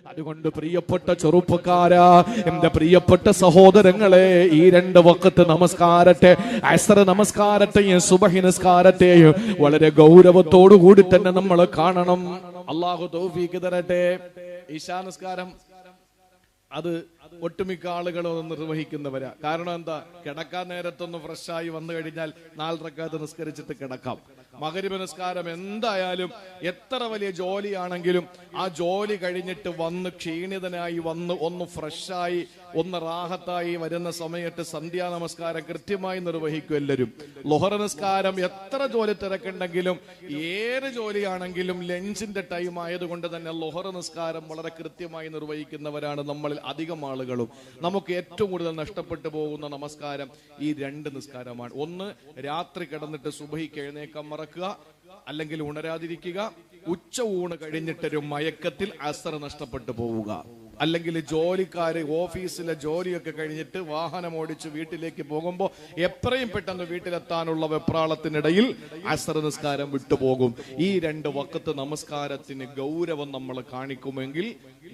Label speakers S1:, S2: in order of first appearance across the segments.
S1: അതുകൊണ്ട് പ്രിയപ്പെട്ട ചെറുപ്പക്കാരാ, എന്റെ പ്രിയപ്പെട്ട സഹോദരങ്ങളെ, ഈ 2 വഖത്ത് നമസ്കാരത്തെ, അസ്ർ നമസ്കാരത്തെയും സുബഹി നമസ്കാരത്തെയും വളരെ ഗൗരവത്തോടു കൂടി തന്നെ നമ്മൾ കാണണം. അല്ലാഹു തൗഫീഖ് തരട്ടെ. ഇശാ നമസ്കാരം അത് ഒട്ടുമിക്ക ആളുകളും നിർവഹിക്കുന്നവരാ. കാരണം എന്താ? കിടക്കാൻ നേരത്തൊന്ന് ഫ്രഷായി വന്നു കഴിഞ്ഞാൽ 4 റക്അത്ത് നിസ്കരിച്ചിട്ട് കിടക്കാം. മഗ്രിബ് നിസ്കാരം എന്തായാലും എത്ര വലിയ ജോലിയാണെങ്കിലും ആ ജോലി കഴിഞ്ഞിട്ട് വന്ന് ക്ഷീണിതനായി വന്ന് ഒന്ന് ഫ്രഷായി ഒന്ന് റാഹത്തായി വരുന്ന സമയത്ത് സന്ധ്യാ നമസ്കാരം കൃത്യമായി നിർവഹിക്കും എല്ലാവരും. ളുഹർ നിസ്കാരം എത്ര ജോലി തിരക്കുണ്ടെങ്കിലും ഏത് ജോലിയാണെങ്കിലും ലഞ്ചിന്റെ ടൈം ആയതുകൊണ്ട് തന്നെ ളുഹർ നിസ്കാരം വളരെ കൃത്യമായി നിർവഹിക്കുന്നവരാണ് നമ്മളിൽ അധികം ആളുകളും. നമുക്ക് ഏറ്റവും കൂടുതൽ നഷ്ടപ്പെട്ടു പോകുന്ന നമസ്കാരം ഈ 2 നിസ്കാരമാണ്. ഒന്ന്, രാത്രി കിടന്നിട്ട് സുബഹിക്ക് എഴുന്നേക്കാൻ മറക്കുക, അല്ലെങ്കിൽ ഉണരാതിരിക്കുക. ഉച്ച ഊണ് കഴിഞ്ഞിട്ടൊരു മയക്കത്തിൽ അസർ നഷ്ടപ്പെട്ടു പോവുക. അല്ലെങ്കിൽ ജോലിക്കാര് ഓഫീസിലെ ജോലിയൊക്കെ കഴിഞ്ഞിട്ട് വാഹനം ഓടിച്ച് വീട്ടിലേക്ക് പോകുമ്പോൾ എത്രയും പെട്ടെന്ന് വീട്ടിലെത്താനുള്ള വെപ്രാളത്തിനിടയിൽ അസർ നിസ്കാരം വിട്ടുപോകും. ഈ 2 വഖത്ത് നമസ്കാരത്തിന് ഗൗരവം നമ്മൾ കാണിക്കുമെങ്കിൽ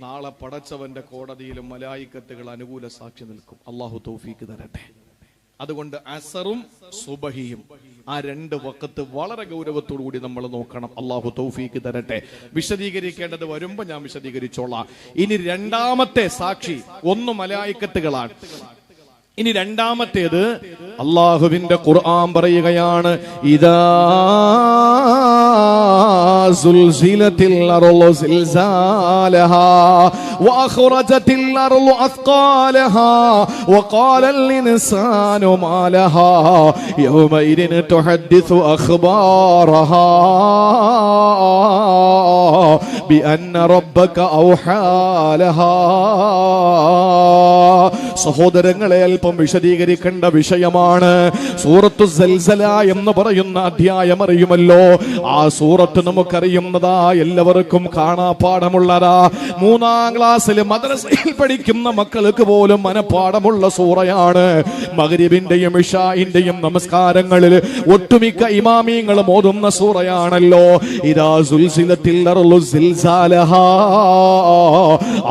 S1: നാളെ പടച്ചവന്റെ കോടതിയിലും മലായിക്കത്തുകൾ അനുകൂല സാക്ഷി നിൽക്കും. അള്ളാഹു തൗഫീഖ് തരട്ടെ. അതുകൊണ്ട് അസറും സുബഹിയും ആ 2 വഖത്ത് വളരെ ഗൗരവത്തോടു കൂടി നമ്മൾ നോക്കണം. അള്ളാഹു തൗഫീഖ് തരട്ടെ. വിശദീകരിക്കേണ്ടത് വരുമ്പോ ഞാൻ വിശദീകരിച്ചോളാം. ഇനി 2ാമത്തെ സാക്ഷി, 1 മലായിക്കത്തുകളാണ്. ഇനി 2ാമത്തേത് അള്ളാഹുവിന്റെ ഖുർആൻ പറയുകയാണ്, ഇദാ സുൽസിലത്തിൽ അർളു സിൽസാലഹാ വഅഖറജത്തിൽ അർളു അസ്ഖാലഹാ വഖാലൽ ഇൻസാനു മാ ലഹാ യൗമഇദിൻ തുഹദ്ദിസു അഖ്ബാറഹാ ബിഅന്ന റബ്ബക ഔഹാ ലഹാ. സഹോദരങ്ങളെ, അല്പം വിശദീകരിക്കേണ്ട വിഷയമാണ്. സൂറത്തു സൽസല എന്ന് പറയുന്ന അധ്യായം അറിയുമല്ലോ. ആ സൂറത്ത് നമുക്കറിയുന്നതാ, എല്ലാവർക്കും കാണാപ്പാഠമുള്ളതാ. 3ാം ക്ലാസ്സിൽ മദ്രസയിൽ പഠിക്കുന്ന മക്കൾക്ക് പോലും മനപ്പാഠമുള്ള സൂറയാണ്. മഗ്രിബിന്റെയും ഇശാഇന്റെയും നമസ്കാരങ്ങളിൽ ഒട്ടുമിക്ക ഇമാമിയങ്ങളും ഓതുന്ന സൂറയാണല്ലോ. ഇദാ സുൽസിലത്തിൽ അർളു സിൽസാലഹാ.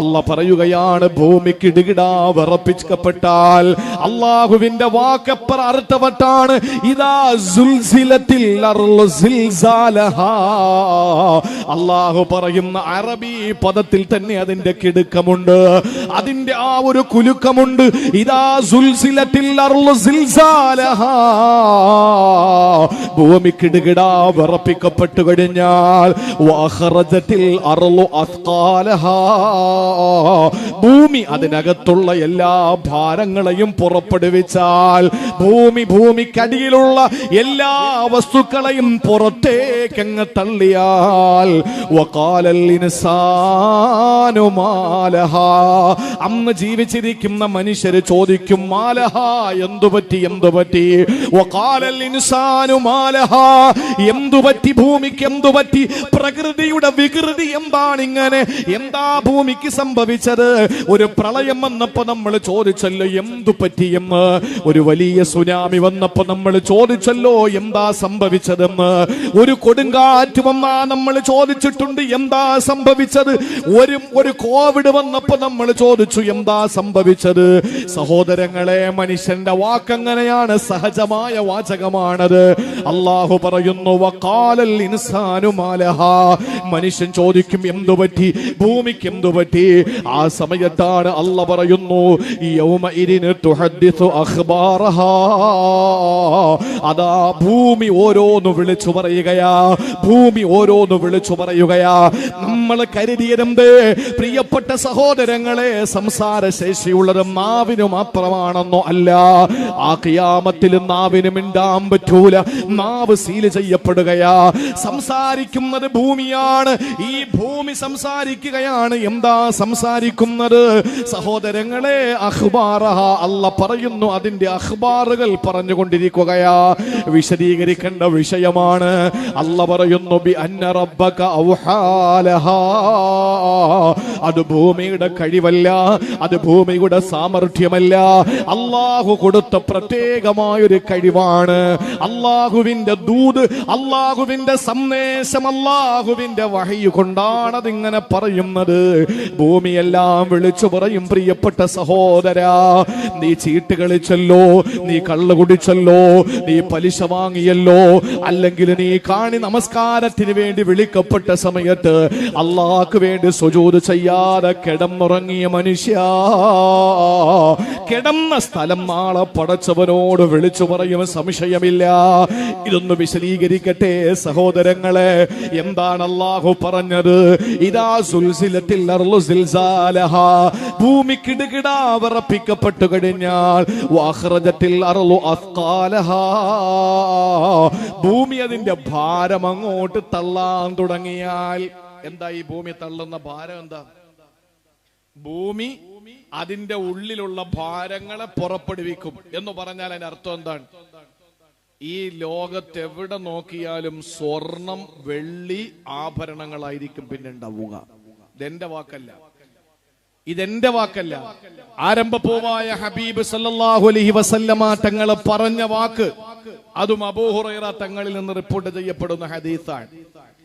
S1: അല്ലാഹ് പറയുകയാണ്, ഭൂമി കിടുകിടാ വിറപ്പിക്കപ്പെട്ടാൽ, അള്ളാഹുവിന്റെ വാക്കപ്പർ അർത്ഥവത്താണ്. ഇദാ സുൽസിലത്തിൽ അർളു സിൽസാലഹാ. അള്ളാഹു പറയുന്ന അറബി പദത്തിൽ തന്നെ അതിന്റെ കിടുക്കമുണ്ട്, അതിന്റെ ആ ഒരു കുലുക്കമുണ്ട്. ഇദാ സുൽസിലത്തിൽ അർളു സിൽസാലഹാ. ഭൂമി കിടുകിടാ വിറപ്പിക്കപ്പെട്ടു കഴിഞ്ഞാൽ, വഅഖറജത്തിൽ അർളു അസ്ഖാലഹാ. ഭൂമി അതിനകത്തുള്ള എല്ലാ ഭാരങ്ങളെയും പുറപ്പെടുവിച്ചാൽ, ഭൂമിക്കടിയിലുള്ള എല്ലാ വസ്തുക്കളെയും പുറത്തേക്കങ്ങ് തള്ളിയാൽ, വഖാലൽ ഇൻസാനു മാ ലഹാ. അന്ന് ജീവിച്ചിരിക്കുന്ന മനുഷ്യർ ചോദിക്കും, മാലഹാ, എന്തുപറ്റി? വഖാലൽ ഇൻസാനു മാ ലഹാ. എന്തുപറ്റി ഭൂമിക്ക്? എന്തുപറ്റി? പ്രകൃതിയുടെ വികൃതി എന്താണിങ്ങനെ? എന്താ ഭൂമിക്ക് സംഭവിച്ചത്? ഒരു പ്രളയം വന്നപ്പോ നമ്മൾ ചോദിച്ചല്ലോ എന്തു പറ്റിയെന്ന്. ഒരു വലിയ സുനാമി വന്നപ്പോ നമ്മൾ ചോദിച്ചല്ലോ എന്താ സംഭവിച്ചതെന്ന്. ഒരു കൊടുങ്കാറ്റ് വന്നാ നമ്മൾ ചോദിച്ചിട്ടുണ്ട് എന്താ സംഭവിച്ചത്. ഒരു കോവിഡ് വന്നപ്പോ നമ്മൾ ചോദിച്ചു എന്താ സംഭവിച്ചത്. സഹോദരങ്ങളെ, മനുഷ്യന്റെ വാക്കങ്ങനെയാണ്, സഹജമായ വാചകമാണത്. അള്ളാഹു പറയുന്നു, വഖാലൽ ഇൻസാനു മാ ലഹാ. മനുഷ്യൻ ചോദിക്കും എന്തുപറ്റി, ഭൂമിക്ക് എന്തുപറ്റി. ആ സമയത്താണ് അള്ളാഹ് പറയുന്നു, യൗമഇദിൻ തുഹദ്ദിസു അഖ്ബാറഹാ. അതാ ഭൂമി ഓരോന്ന് വിളിച്ചു പറയുകയാ, ഭൂമി ഓരോന്ന് വിളിച്ചു പറയുകയാ. നമ്മൾ കരുതിയതെന്ത്? പ്രിയപ്പെട്ട സഹോദരങ്ങളെ, സംസാര ശേഷിയുള്ളത് നാവിനു മാത്രമാണെന്നോ അല്ല. ആ ഖിയാമത്തിൽ നാവിന് മിണ്ടാൻ പറ്റൂല, നാവ് സീൽ ചെയ്യപ്പെടുകയാ. സംസാരിക്കുന്നത് ഭൂമിയാണ്. ഈ ഭൂമി സംസാരിക്കുകയാണ്. എന്താ സംസാരിക്കുന്നത് സഹോദരങ്ങളെ? അഖ്ബാറഹ. അല്ലാഹ് പറയുന്നു, അതിന്റെ അഖ്ബാറുകൾ പറഞ്ഞുകൊണ്ടിരിക്കുകയാ. വിശദീകരിക്കേണ്ട വിഷയമാണ്. അല്ലാഹ് പറയുന്നു, ബി അന്ന റബ്ബക ഔഹാ ലഹാ. അത് ഭൂമിയുടെ കഴിവല്ല, അത് ഭൂമിയുടെ സാമർഥ്യമല്ല, അള്ളാഹു കൊടുത്ത പ്രത്യേകമായൊരു കഴിവാണ്. അള്ളാഹുവിന്റെ ദൂത്, അള്ളാഹുവിന്റെ സന്ദേശം, അള്ളാഹുവിന്റെ വഹയ് കൊണ്ടാണ് അതിങ്ങനെ പറയുന്നത്. ഭൂമിയെല്ലാം വിളിച്ചു പറയും, പ്രിയപ്പെട്ട സഹോദരാ, നീ ചീട്ട് കളിച്ചല്ലോ, നീ കള്ളു കുടിച്ചല്ലോ, നീ പലിശ വാങ്ങിയല്ലോ, അല്ലെങ്കിൽ നീ കാണി നമസ്കാരത്തിന് വേണ്ടി വിളിക്കപ്പെട്ട സമയത്ത് അള്ളാഹ്ക്ക് വേണ്ടി സുജൂദ് ചെയ്യാതെ കിടന്നുറങ്ങിയ മനുഷ്യ, കിടന്ന സ്ഥലം നാളെ പടച്ചവനോട് വിളിച്ചു പറയും, സംശയമില്ല. ഇതൊന്ന് വിശദീകരിക്കട്ടെ സഹോദരങ്ങളെ. എന്താണ് അല്ലാഹു പറഞ്ഞത്? ഇദാ സുൽസിലത്തിൽ അർളു സിൽസാലഹാ, ഭൂമി കിടുകിടാ വിറപ്പിക്കപ്പെട്ടു കഴിഞ്ഞാൽ, വഅഖ്റജത്തിൽ അർളു അസ്ഖാലഹാ, ഭൂമി അതിന്റെ ഭാരം അങ്ങോട്ട് തള്ളാൻ തുടങ്ങിയാൽ. എന്താ ഈ ഭൂമി തള്ളുന്ന ഭാരം? എന്താ? ഭൂമി അതിന്റെ ഉള്ളിലുള്ള ഭാരങ്ങളെ പുറപ്പെടുവിക്കും എന്ന് പറഞ്ഞാൽ അതിന്റെ അർത്ഥം എന്താണ്? ഈ ലോകത്ത് എവിടെ നോക്കിയാലും സ്വർണം, വെള്ളി, ആഭരണങ്ങളായിരിക്കും പിന്നെ ഉണ്ടാവുക. ഇതെന്റെ വാക്കല്ല, ഇതെന്റെ വാക്കല്ല. ആരംഭപ്പൂവായ ഹബീബ് സല്ലല്ലാഹു അലൈഹി വസല്ലമ തങ്ങൾ പറഞ്ഞ വാക്ക്. അതും അബൂ ഹുറൈറ തങ്ങളിൽ നിന്ന് റിപ്പോർട്ട് ചെയ്യപ്പെടുന്ന ഹദീസാണ്.